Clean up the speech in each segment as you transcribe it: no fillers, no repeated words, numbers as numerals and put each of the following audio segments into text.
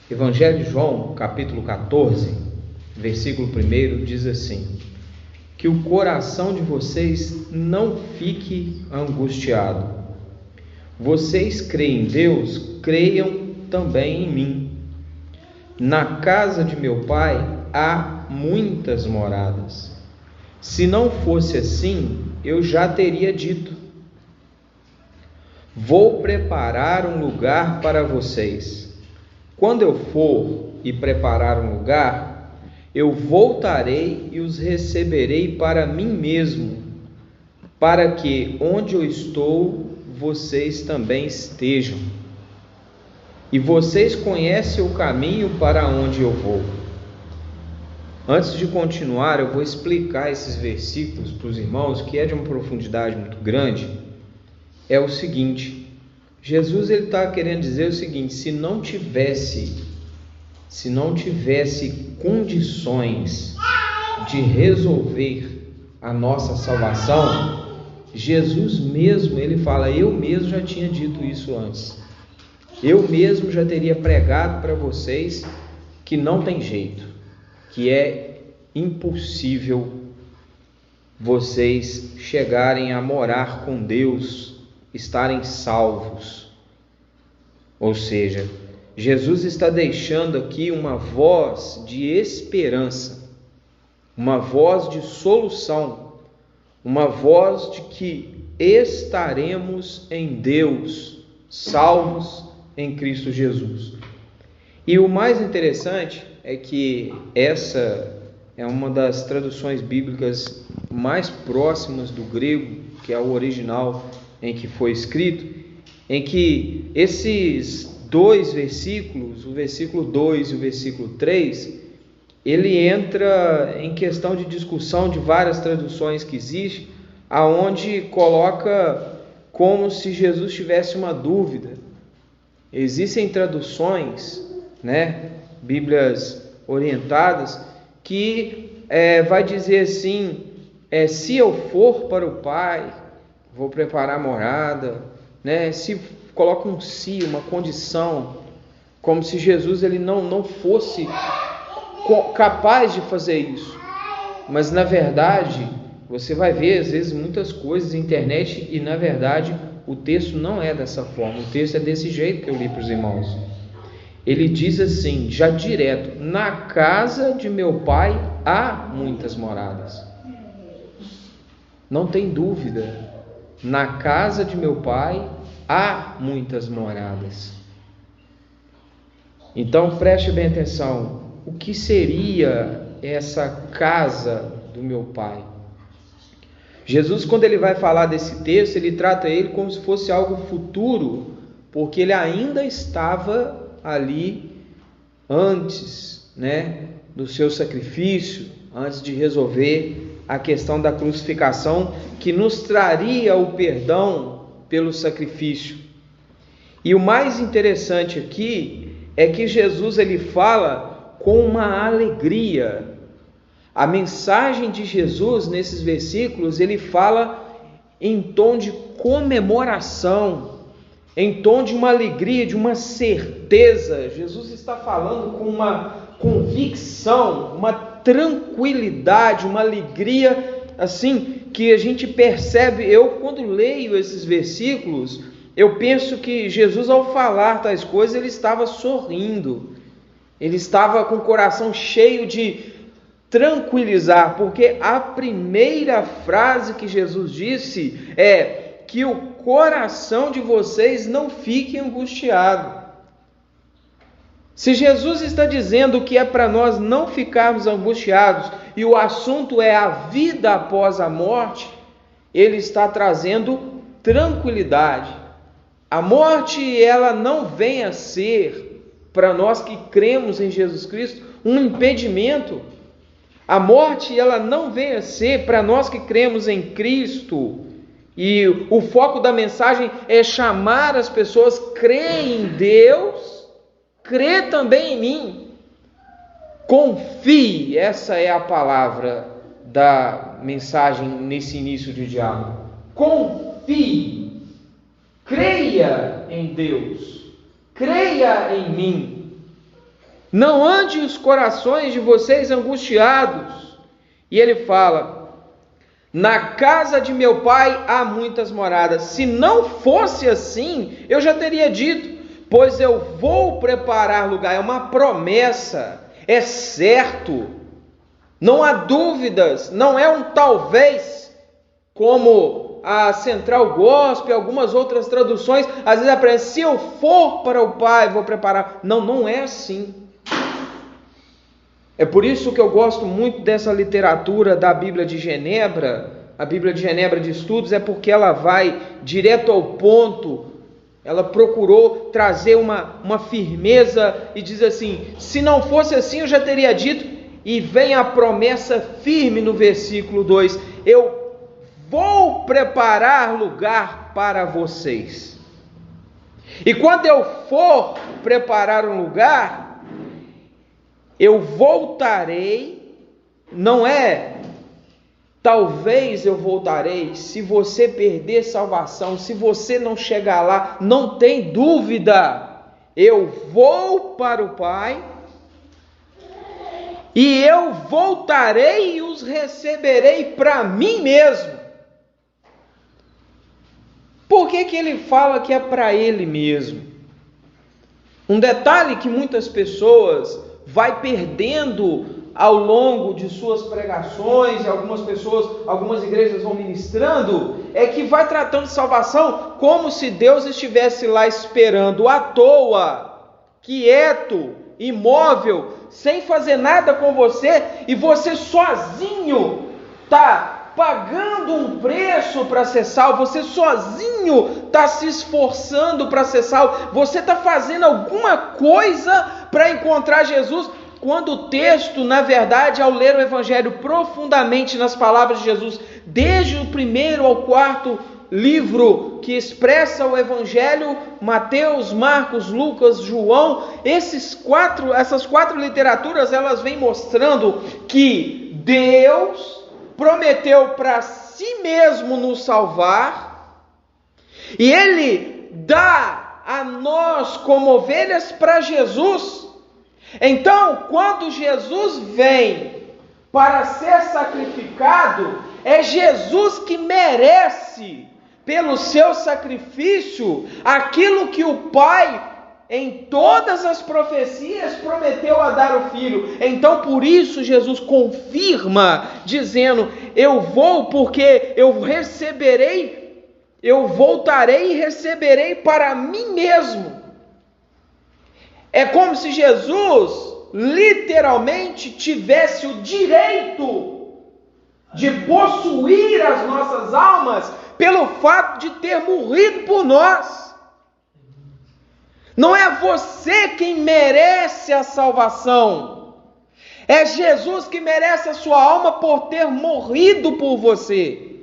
Evangelho de João, capítulo 14, versículo 1, diz assim: que o coração de vocês não fique angustiado. Vocês creem em Deus, creiam também em mim. Na casa de meu Pai há muitas moradas. Se não fosse assim, eu já teria dito: vou preparar um lugar para vocês. Quando eu for e preparar um lugar, eu voltarei e os receberei para mim mesmo, para que onde eu estou, vocês também estejam. E vocês conhecem o caminho para onde eu vou. Antes de continuar, eu vou explicar esses versículos para os irmãos, que é de uma profundidade muito grande. É o seguinte: Jesus está querendo dizer o seguinte: se não tivesse condições de resolver a nossa salvação, Jesus mesmo, ele fala: eu mesmo já tinha dito isso antes. Eu mesmo já teria pregado para vocês que não tem jeito, que é impossível vocês chegarem a morar com Deus, estarem salvos. Ou seja, Jesus está deixando aqui uma voz de esperança, uma voz de solução, uma voz de que estaremos em Deus, salvos em Cristo Jesus. E o mais interessante é que essa é uma das traduções bíblicas mais próximas do grego, que é o original em que foi escrito, em que esses dois versículos, o versículo 2 e o versículo 3, ele entra em questão de discussão de várias traduções que existem, aonde coloca como se Jesus tivesse uma dúvida. Existem traduções, Bíblias orientadas, que vai dizer assim: se eu for para o Pai, vou preparar morada, se coloca um se, uma condição, como se Jesus ele não fosse capaz de fazer isso. Mas na verdade, você vai ver às vezes muitas coisas na internet e na verdade o texto não é dessa forma. O texto é desse jeito que eu li para os irmãos. Ele diz assim, já direto: na casa de meu Pai há muitas moradas. Não tem dúvida. Na casa de meu Pai há muitas moradas. Então preste bem atenção. O que seria essa casa do meu Pai? Jesus, quando ele vai falar desse texto, ele trata ele como se fosse algo futuro, porque ele ainda estava ali antes, do seu sacrifício, antes de resolver a questão da crucificação, que nos traria o perdão pelo sacrifício. E o mais interessante aqui é que Jesus ele fala com uma alegria. A mensagem de Jesus nesses versículos, ele fala em tom de comemoração, em tom de uma alegria, de uma certeza. Jesus está falando com uma convicção, uma tranquilidade, uma alegria, assim, que a gente percebe. Eu, quando leio esses versículos, eu penso que Jesus, ao falar tais coisas, ele estava sorrindo, ele estava com o coração cheio de tranquilizar, porque a primeira frase que Jesus disse é que o coração de vocês não fique angustiado. Se Jesus está dizendo que é para nós não ficarmos angustiados e o assunto é a vida após a morte, ele está trazendo tranquilidade. A morte, ela não vem a ser, para nós que cremos em Jesus Cristo, um impedimento. A morte, ela não vem a ser, para nós que cremos em Cristo, e o foco da mensagem é chamar as pessoas: crê em Deus, crê também em mim, confie. Essa é a palavra da mensagem nesse início de diálogo. Confie, creia em Deus, creia em mim. Não ande os corações de vocês angustiados. E ele fala: na casa de meu pai há muitas moradas. Se não fosse assim, eu já teria dito, pois eu vou preparar lugar. É uma promessa, é certo, não há dúvidas, não é um talvez, como a Central Gospel e algumas outras traduções, às vezes aparece: se eu for para o Pai, vou preparar. Não, não é assim. É por isso que eu gosto muito dessa literatura da Bíblia de Genebra, a Bíblia de Genebra de Estudos, é porque ela vai direto ao ponto. Ela procurou trazer uma firmeza e diz assim: se não fosse assim eu já teria dito. E vem a promessa firme no versículo 2: eu vou preparar lugar para vocês. E quando eu for preparar um lugar, eu voltarei. Não é talvez eu voltarei. Se você perder salvação, se você não chegar lá, não tem dúvida, eu vou para o Pai e eu voltarei e os receberei para mim mesmo. Por que ele fala que é para ele mesmo? Um detalhe que muitas pessoas vai perdendo ao longo de suas pregações, e algumas igrejas vão ministrando, é que vai tratando de salvação como se Deus estivesse lá esperando à toa, quieto, imóvel, sem fazer nada com você, e você sozinho está pagando um preço para ser salvo, você sozinho está se esforçando para ser salvo, você está fazendo alguma coisa para encontrar Jesus, quando o texto, na verdade, ao ler o Evangelho profundamente nas palavras de Jesus, desde o primeiro ao quarto livro que expressa o Evangelho, Mateus, Marcos, Lucas, João, essas quatro literaturas, elas vêm mostrando que Deus prometeu para si mesmo nos salvar, e Ele dá a nós como ovelhas para Jesus. Então, quando Jesus vem para ser sacrificado, é Jesus que merece, pelo seu sacrifício, aquilo que o Pai, em todas as profecias, prometeu a dar ao Filho. Então, por isso, Jesus confirma, dizendo: eu vou porque eu receberei, eu voltarei e receberei para mim mesmo. É como se Jesus, literalmente, tivesse o direito de possuir as nossas almas pelo fato de ter morrido por nós. Não é você quem merece a salvação, é Jesus que merece a sua alma por ter morrido por você.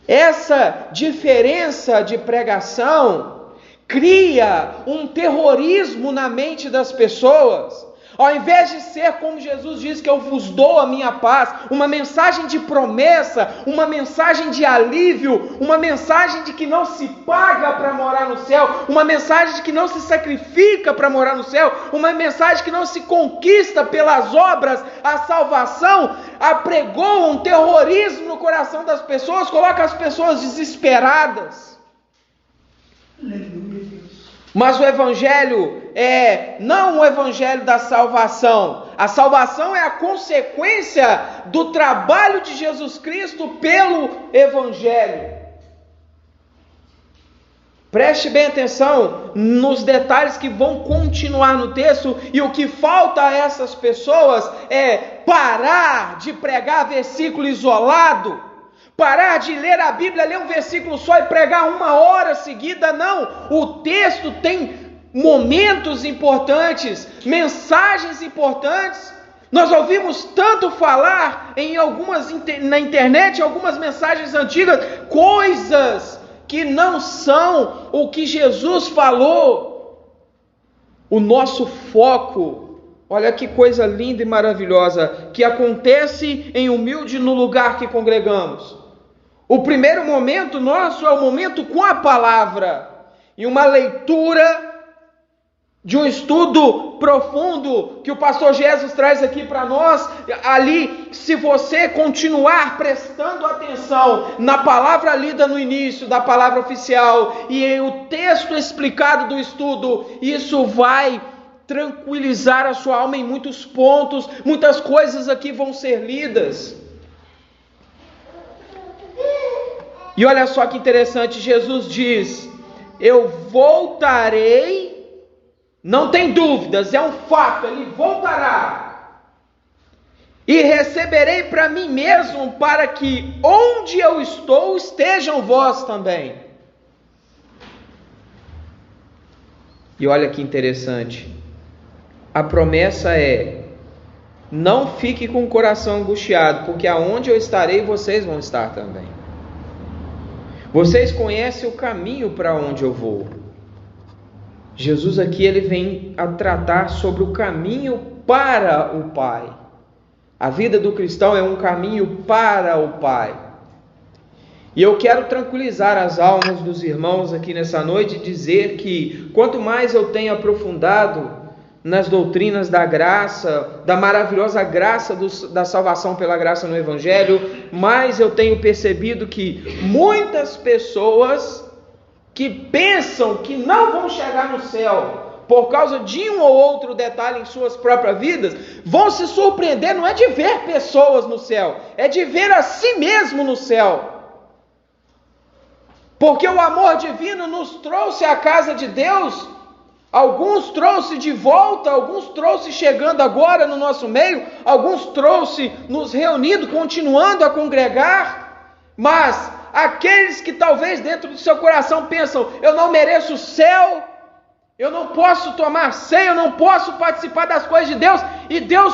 Essa diferença de pregação cria um terrorismo na mente das pessoas. Ao invés de ser como Jesus diz, que eu vos dou a minha paz, uma mensagem de promessa, uma mensagem de alívio, uma mensagem de que não se paga para morar no céu, uma mensagem de que não se sacrifica para morar no céu, uma mensagem que não se conquista pelas obras, a salvação, apregoa um terrorismo no coração das pessoas, coloca as pessoas desesperadas. Mas o Evangelho é não o Evangelho da salvação. A salvação é a consequência do trabalho de Jesus Cristo pelo Evangelho. Preste bem atenção nos detalhes que vão continuar no texto, e o que falta a essas pessoas é parar de pregar versículo isolado, parar de ler a Bíblia, ler um versículo só e pregar 1 hora seguida. Não, o texto tem momentos importantes, mensagens importantes. Nós ouvimos tanto falar na internet, algumas mensagens antigas, coisas que não são o que Jesus falou. O nosso foco, olha que coisa linda e maravilhosa, que acontece em humilde no lugar que congregamos. O primeiro momento nosso é o momento com a palavra, e uma leitura de um estudo profundo que o pastor Jesus traz aqui para nós, ali, se você continuar prestando atenção na palavra lida no início, da palavra oficial, e o texto explicado do estudo, isso vai tranquilizar a sua alma em muitos pontos, muitas coisas aqui vão ser lidas. E olha só que interessante, Jesus diz: eu voltarei. Não tem dúvidas, é um fato, ele voltará. E receberei para mim mesmo, para que onde eu estou, estejam vós também. E olha que interessante, a promessa é: não fique com o coração angustiado, porque aonde eu estarei, vocês vão estar também. Vocês conhecem o caminho para onde eu vou. Jesus aqui ele vem a tratar sobre o caminho para o Pai. A vida do cristão é um caminho para o Pai. E eu quero tranquilizar as almas dos irmãos aqui nessa noite e dizer que quanto mais eu tenho aprofundado nas doutrinas da graça, da maravilhosa graça da salvação pela graça no Evangelho, mais eu tenho percebido que muitas pessoas que pensam que não vão chegar no céu por causa de um ou outro detalhe em suas próprias vidas, vão se surpreender, não é de ver pessoas no céu, é de ver a si mesmo no céu. Porque o amor divino nos trouxe à casa de Deus, alguns trouxe de volta, alguns trouxe chegando agora no nosso meio, alguns trouxe nos reunindo, continuando a congregar, mas aqueles que talvez dentro do seu coração pensam: eu não mereço o céu, eu não posso tomar ceia, eu não posso participar das coisas de Deus, e Deus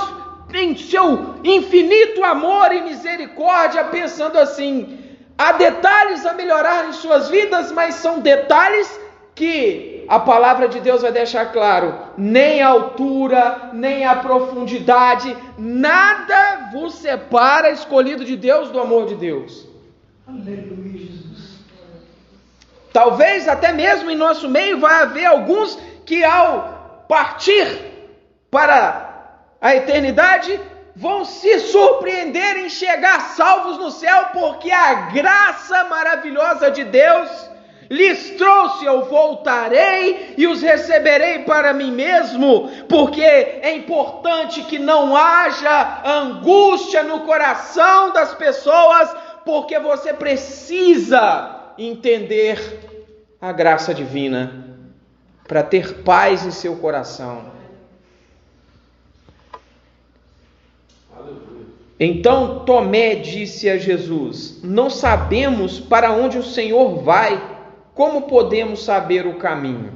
em seu infinito amor e misericórdia, pensando assim: há detalhes a melhorar em suas vidas, mas são detalhes que a palavra de Deus vai deixar claro: nem a altura, nem a profundidade, nada vos separa, escolhido de Deus, do amor de Deus. Aleluia, Jesus. Talvez até mesmo em nosso meio vai haver alguns que ao partir para a eternidade vão se surpreender em chegar salvos no céu, porque a graça maravilhosa de Deus lhes trouxe: eu voltarei e os receberei para mim mesmo, porque é importante que não haja angústia no coração das pessoas, porque você precisa entender a graça divina para ter paz em seu coração. Então Tomé disse a Jesus: não sabemos para onde o Senhor vai, como podemos saber o caminho?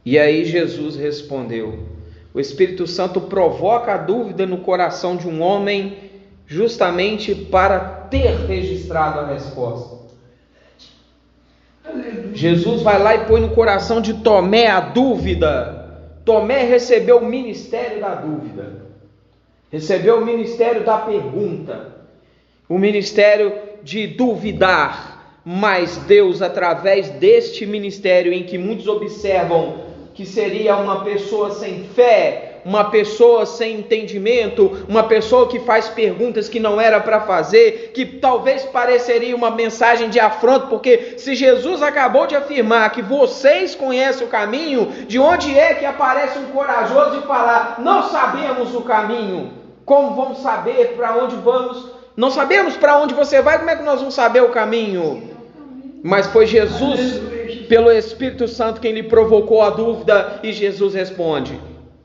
E aí Jesus respondeu: o Espírito Santo provoca a dúvida no coração de um homem justamente para ter registrado a resposta. Aleluia. Jesus vai lá e põe no coração de Tomé a dúvida. Tomé recebeu o ministério da dúvida, recebeu o ministério da pergunta, o ministério de duvidar. Mas Deus, através deste ministério em que muitos observam que seria uma pessoa sem fé, uma pessoa sem entendimento, uma pessoa que faz perguntas que não era para fazer, que talvez pareceria uma mensagem de afronto, porque se Jesus acabou de afirmar que vocês conhecem o caminho, de onde é que aparece um corajoso de falar: não sabemos o caminho, como vamos saber para onde vamos? Não sabemos para onde você vai, como é que nós vamos saber o caminho? Mas foi Jesus, pelo Espírito Santo, quem lhe provocou a dúvida, e Jesus responde: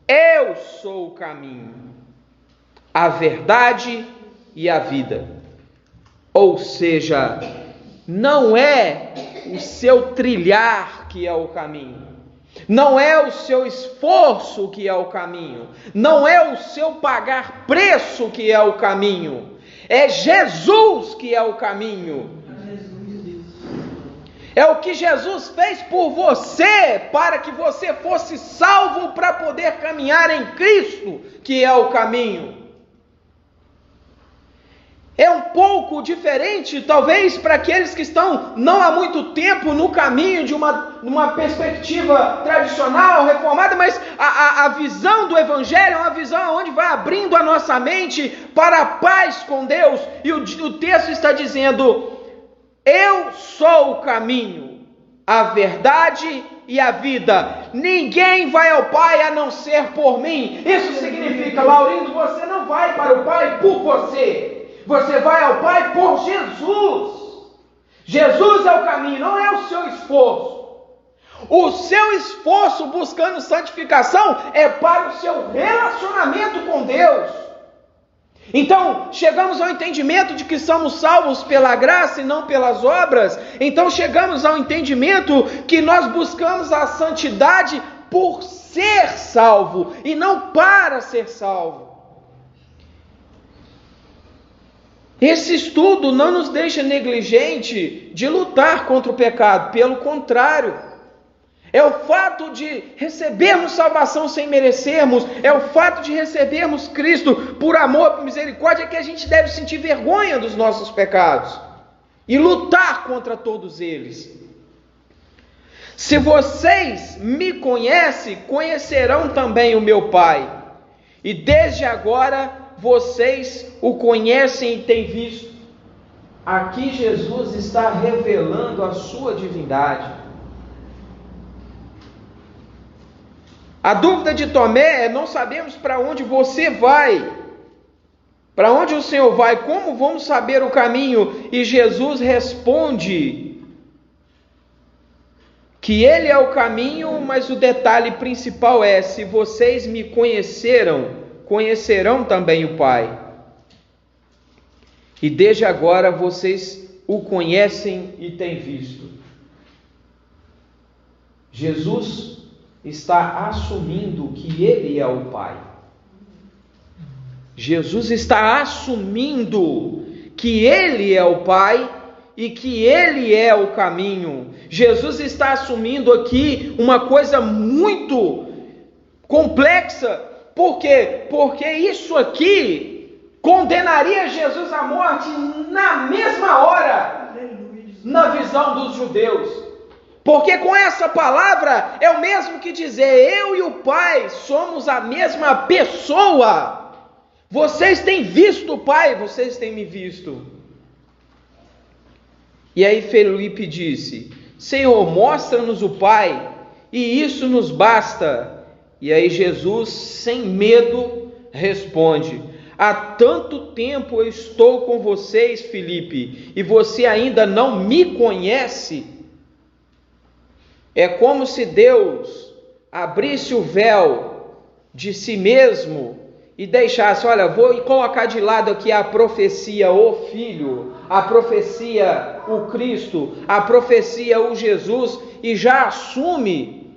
eu sou o caminho, a verdade e a vida. Ou seja, não é o seu trilhar que é o caminho, não é o seu esforço que é o caminho, não é o seu pagar preço que é o caminho, é Jesus que é o caminho. É o que Jesus fez por você, para que você fosse salvo, para poder caminhar em Cristo, que é o caminho. É um pouco diferente, talvez para aqueles que estão não há muito tempo no caminho de uma perspectiva tradicional, reformada, mas a visão do Evangelho é uma visão onde vai abrindo a nossa mente para a paz com Deus. E o texto está dizendo: eu sou o caminho, a verdade e a vida. Ninguém vai ao Pai a não ser por mim. Isso significa, Laurindo, você não vai para o Pai por você. Você vai ao Pai por Jesus. Jesus é o caminho, não é o seu esforço. O seu esforço buscando santificação é para o seu relacionamento com Deus. Então, chegamos ao entendimento de que somos salvos pela graça e não pelas obras. Então, chegamos ao entendimento que nós buscamos a santidade por ser salvo e não para ser salvo. Esse estudo não nos deixa negligente de lutar contra o pecado. Pelo contrário, é o fato de recebermos salvação sem merecermos, é o fato de recebermos Cristo por amor, por misericórdia, que a gente deve sentir vergonha dos nossos pecados e lutar contra todos eles. Se vocês me conhecem, conhecerão também o meu Pai, e desde agora vocês o conhecem e têm visto. Aqui Jesus está revelando a sua divindade. A dúvida de Tomé é: não sabemos para onde você vai, para onde o Senhor vai, como vamos saber o caminho? E Jesus responde que Ele é o caminho, mas o detalhe principal é: se vocês me conheceram, conhecerão também o Pai. E desde agora vocês o conhecem e têm visto. Jesus está assumindo que Ele é o Pai. Jesus está assumindo que Ele é o Pai e que Ele é o caminho. Jesus está assumindo aqui uma coisa muito complexa. Por quê? Porque isso aqui condenaria Jesus à morte na mesma hora, na visão dos judeus. Porque com essa palavra é o mesmo que dizer: eu e o Pai somos a mesma pessoa. Vocês têm visto o Pai, vocês têm me visto. E aí Felipe disse: Senhor, mostra-nos o Pai, e isso nos basta. E aí Jesus, sem medo, responde: há tanto tempo eu estou com vocês, Felipe, e você ainda não me conhece? É como se Deus abrisse o véu de si mesmo e deixasse: olha, vou colocar de lado aqui a profecia, o Filho, a profecia, o Cristo, a profecia, o Jesus, e já assume.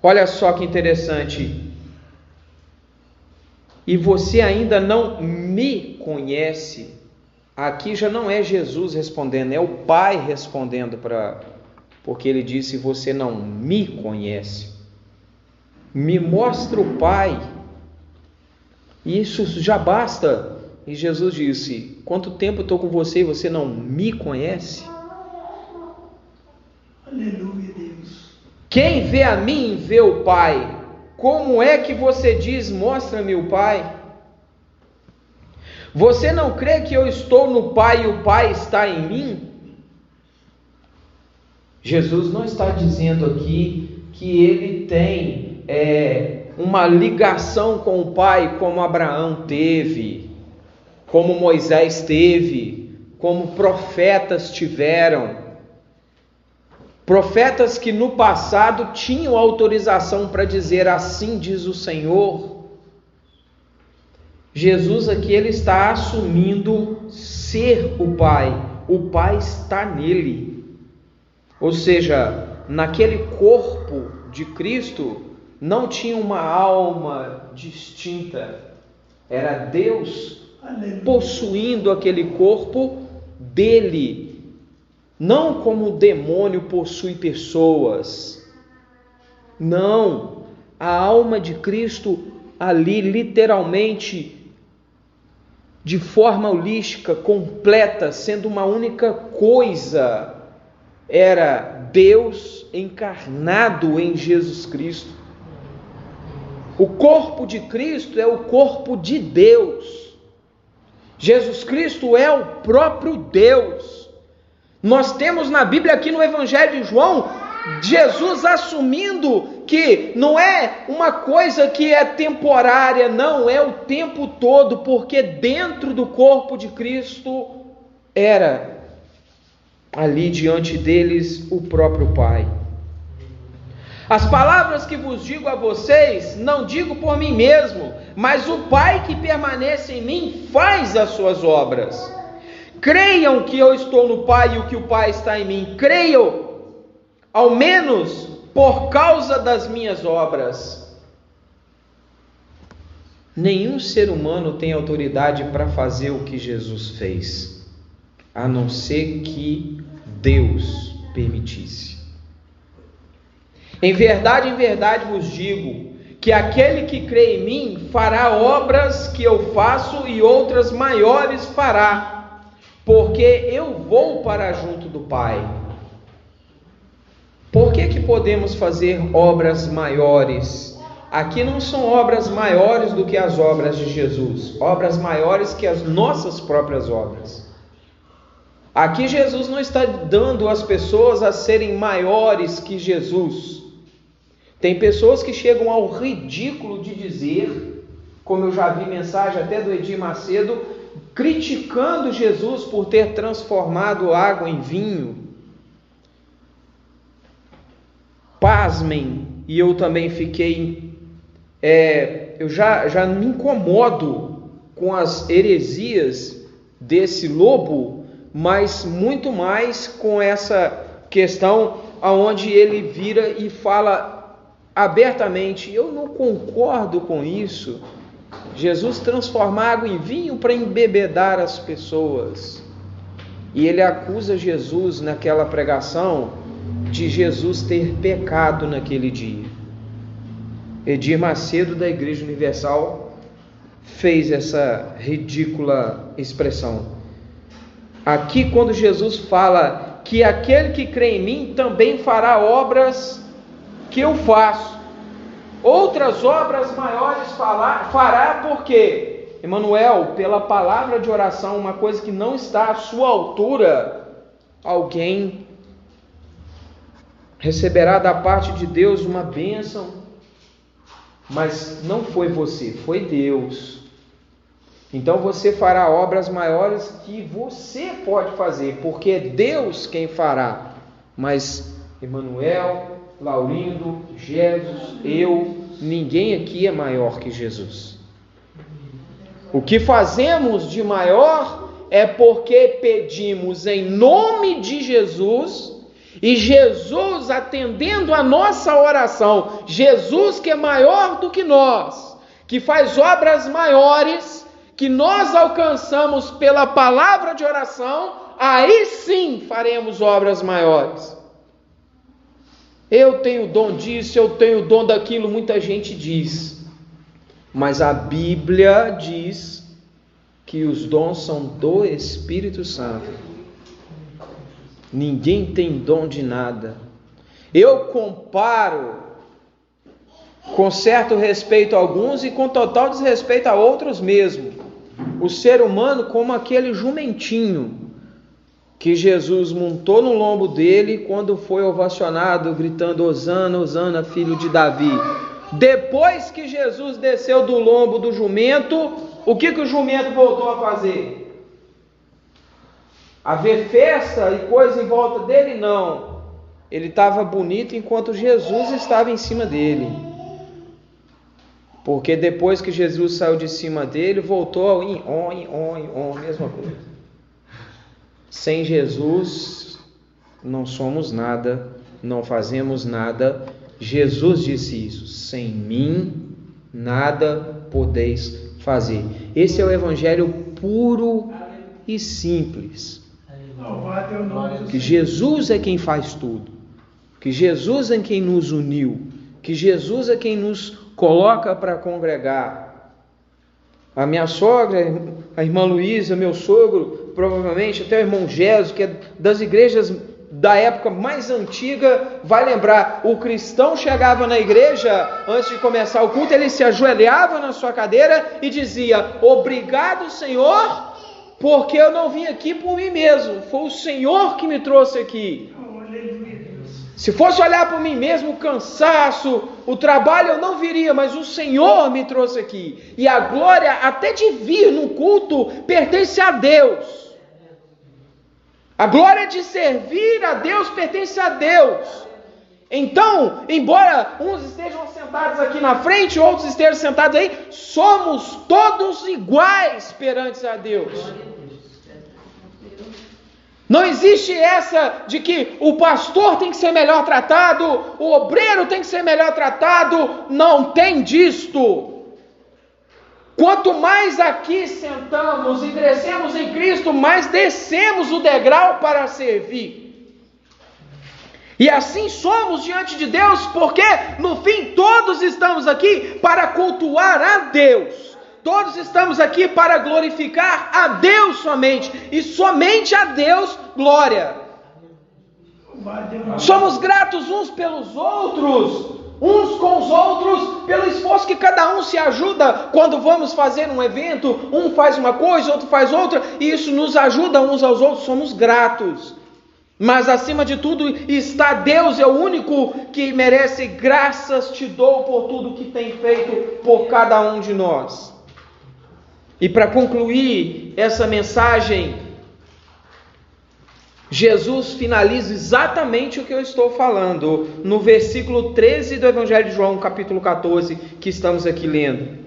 Olha só que interessante. E você ainda não me conhece. Aqui já não é Jesus respondendo, é o Pai respondendo porque ele disse: você não me conhece. Me mostra o Pai. E isso já basta. E Jesus disse: quanto tempo eu estou com você e você não me conhece? Aleluia, Deus. Quem vê a mim, vê o Pai. Como é que você diz: mostra-me o Pai? Você não crê que eu estou no Pai e o Pai está em mim? Jesus não está dizendo aqui que ele tem uma ligação com o Pai como Abraão teve, como Moisés teve, como profetas tiveram. Profetas que no passado tinham autorização para dizer: assim diz o Senhor. Jesus aqui ele está assumindo ser o Pai. O Pai está nele. Ou seja, naquele corpo de Cristo não tinha uma alma distinta. Era Deus possuindo aquele corpo dele. Não como o demônio possui pessoas. Não. A alma de Cristo ali literalmente de forma holística, completa, sendo uma única coisa, era Deus encarnado em Jesus Cristo. O corpo de Cristo é o corpo de Deus. Jesus Cristo é o próprio Deus. Nós temos na Bíblia, aqui no Evangelho de João, Jesus assumindo que não é uma coisa que é temporária, não, é o tempo todo, porque dentro do corpo de Cristo era ali diante deles o próprio Pai. As palavras que vos digo a vocês, não digo por mim mesmo, mas o Pai que permanece em mim faz as suas obras. Creiam que eu estou no Pai e o que o Pai está em mim. Creiam, ao menos por causa das minhas obras. Nenhum ser humano tem autoridade para fazer o que Jesus fez, a não ser que Deus permitisse. Em verdade vos digo, que aquele que crê em mim fará obras que eu faço e outras maiores fará, porque eu vou para junto do Pai. Por que podemos fazer obras maiores? Aqui não são obras maiores do que as obras de Jesus, obras maiores que as nossas próprias obras. Aqui Jesus não está dando às pessoas a serem maiores que Jesus. Tem pessoas que chegam ao ridículo de dizer, como eu já vi mensagem até do Edir Macedo, criticando Jesus por ter transformado água em vinho. Pasmem, e eu também fiquei, eu já me incomodo com as heresias desse lobo, mas muito mais com essa questão onde ele vira e fala abertamente: eu não concordo com isso. Jesus transforma água em vinho para embebedar as pessoas. E ele acusa Jesus naquela pregação de Jesus ter pecado naquele dia. Edir Macedo, da Igreja Universal, fez essa ridícula expressão. Aqui, quando Jesus fala que aquele que crê em mim também fará obras que eu faço, outras obras maiores fará, porque, Emmanuel, pela palavra de oração, uma coisa que não está à sua altura, alguém receberá da parte de Deus uma bênção, mas não foi você, foi Deus. Então você fará obras maiores que você pode fazer, porque é Deus quem fará. Mas Emmanuel, Laurindo, Jesus, eu, ninguém aqui é maior que Jesus. O que fazemos de maior é porque pedimos em nome de Jesus, e Jesus atendendo a nossa oração, Jesus que é maior do que nós, que faz obras maiores, que nós alcançamos pela palavra de oração, aí sim faremos obras maiores. Eu tenho dom disso, eu tenho dom daquilo, muita gente diz, mas a Bíblia diz que os dons são do Espírito Santo. Ninguém tem dom de nada. Eu comparo com certo respeito a alguns e com total desrespeito a outros mesmo, o ser humano como aquele jumentinho que Jesus montou no lombo dele quando foi ovacionado, gritando: Hosana, Hosana, filho de Davi. Depois que Jesus desceu do lombo do jumento, o que o jumento voltou a fazer? Haver festa e coisa em volta dele? Não. Ele estava bonito enquanto Jesus estava em cima dele. Porque depois que Jesus saiu de cima dele, voltou ao mesma coisa. Sem Jesus, não somos nada, não fazemos nada. Jesus disse isso: sem mim, nada podeis fazer. Esse é o evangelho puro e simples. Que Jesus é quem faz tudo, que Jesus é quem nos uniu, que Jesus é quem nos coloca para congregar. A minha sogra, a irmã Luísa, meu sogro, provavelmente até o irmão Gesso, que é das igrejas da época mais antiga, vai lembrar. O cristão chegava na igreja, antes de começar o culto, ele se ajoelhava na sua cadeira e dizia: obrigado, Senhor, porque eu não vim aqui por mim mesmo, foi o Senhor que me trouxe aqui. Se fosse olhar por mim mesmo, o cansaço, o trabalho, eu não viria, mas o Senhor me trouxe aqui. E a glória, até de vir no culto, pertence a Deus. A glória de servir a Deus pertence a Deus. Então, embora uns estejam sentados aqui na frente, outros estejam sentados aí, somos todos iguais perante a Deus. Não existe essa de que o pastor tem que ser melhor tratado, o obreiro tem que ser melhor tratado. Não tem disto. Quanto mais aqui sentamos e crescemos em Cristo, mais descemos o degrau para servir. E assim somos diante de Deus, porque no fim todos estamos aqui para cultuar a Deus. Todos estamos aqui para glorificar a Deus somente, e somente a Deus glória. Somos gratos uns pelos outros, uns com os outros, pelo esforço que cada um se ajuda quando vamos fazer um evento. Um faz uma coisa, outro faz outra, e isso nos ajuda uns aos outros, somos gratos. Mas acima de tudo está Deus, é o único que merece graças te dou por tudo que tem feito por cada um de nós. E para concluir essa mensagem, Jesus finaliza exatamente o que eu estou falando no versículo 13 do Evangelho de João, capítulo 14, que estamos aqui lendo.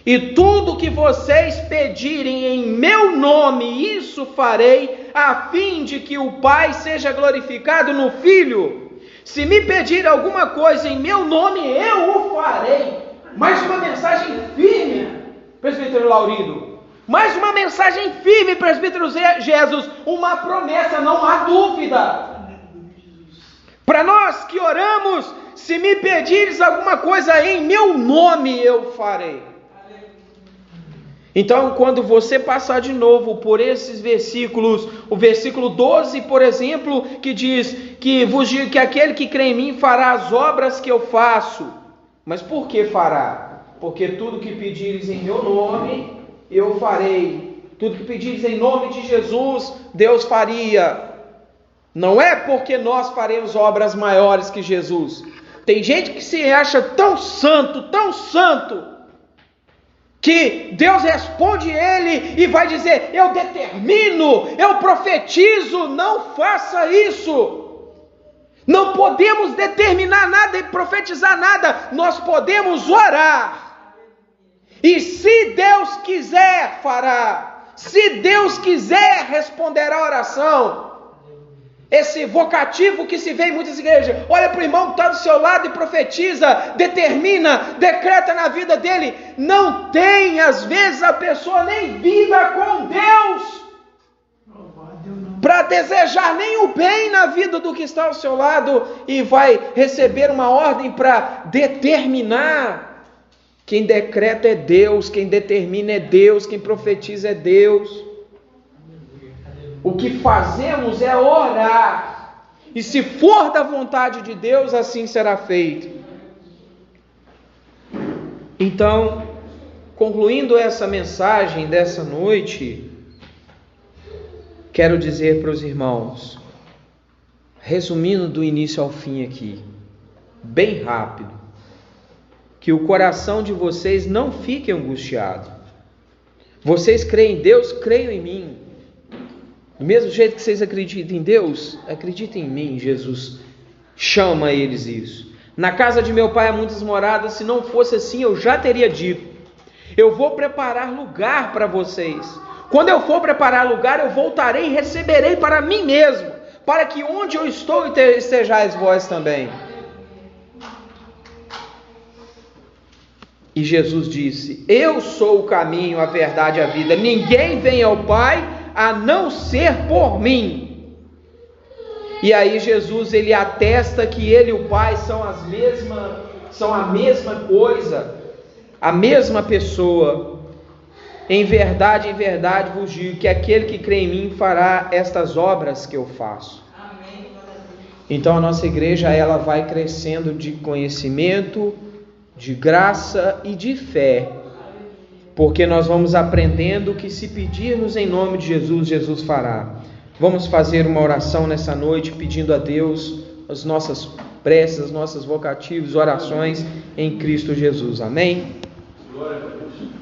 E tudo que vocês pedirem em meu nome, isso farei, a fim de que o Pai seja glorificado no Filho. Se me pedir alguma coisa em meu nome, eu o farei. Mais uma mensagem firme, presbítero Laurindo. Mais uma mensagem firme, presbítero Jesus. Uma promessa, não há dúvida. Para nós que oramos, se me pedires alguma coisa em meu nome, eu farei. Então, quando você passar de novo por esses versículos, o versículo 12, por exemplo, que diz que vos digo que aquele que crê em mim fará as obras que eu faço. Mas por que fará? Porque tudo que pedires em meu nome, eu farei. Tudo que pedires em nome de Jesus, Deus faria. Não é porque nós faremos obras maiores que Jesus. Tem gente que se acha tão santo, que Deus responde ele e vai dizer: eu determino, eu profetizo. Não faça isso. Não podemos determinar nada e profetizar nada. Nós podemos orar. E se Deus quiser, fará. Se Deus quiser, responderá a oração. Esse vocativo que se vê em muitas igrejas. Olha para o irmão que está do seu lado e profetiza, determina, decreta na vida dele. Não tem, às vezes, a pessoa nem vida com Deus para desejar nem o bem na vida do que está ao seu lado, e vai receber uma ordem para determinar. Quem decreta é Deus, quem determina é Deus, quem profetiza é Deus. O que fazemos é orar, e se for da vontade de Deus, assim será feito. Então, concluindo essa mensagem dessa noite, quero dizer para os irmãos, resumindo do início ao fim aqui, bem rápido, que o coração de vocês não fique angustiado. Vocês creem em Deus, creiam em mim. Do mesmo jeito que vocês acreditam em Deus, acreditem em mim. Jesus chama eles isso. Na casa de meu pai há muitas moradas, se não fosse assim eu já teria dito. Eu vou preparar lugar para vocês. Quando eu for preparar lugar, eu voltarei e receberei para mim mesmo, para que onde eu estou estejais vós também. E Jesus disse: eu sou o caminho, a verdade e a vida. Ninguém vem ao Pai a não ser por mim. E aí Jesus, ele atesta que ele e o Pai são a mesma coisa, a mesma pessoa. Em verdade vos digo que aquele que crê em mim fará estas obras que eu faço. Então a nossa igreja, ela vai crescendo de conhecimento, de graça e de fé, porque nós vamos aprendendo que se pedirmos em nome de Jesus, Jesus fará. Vamos fazer uma oração nessa noite pedindo a Deus as nossas preces, as nossas vocativas, orações em Cristo Jesus. Amém? Glória a Deus.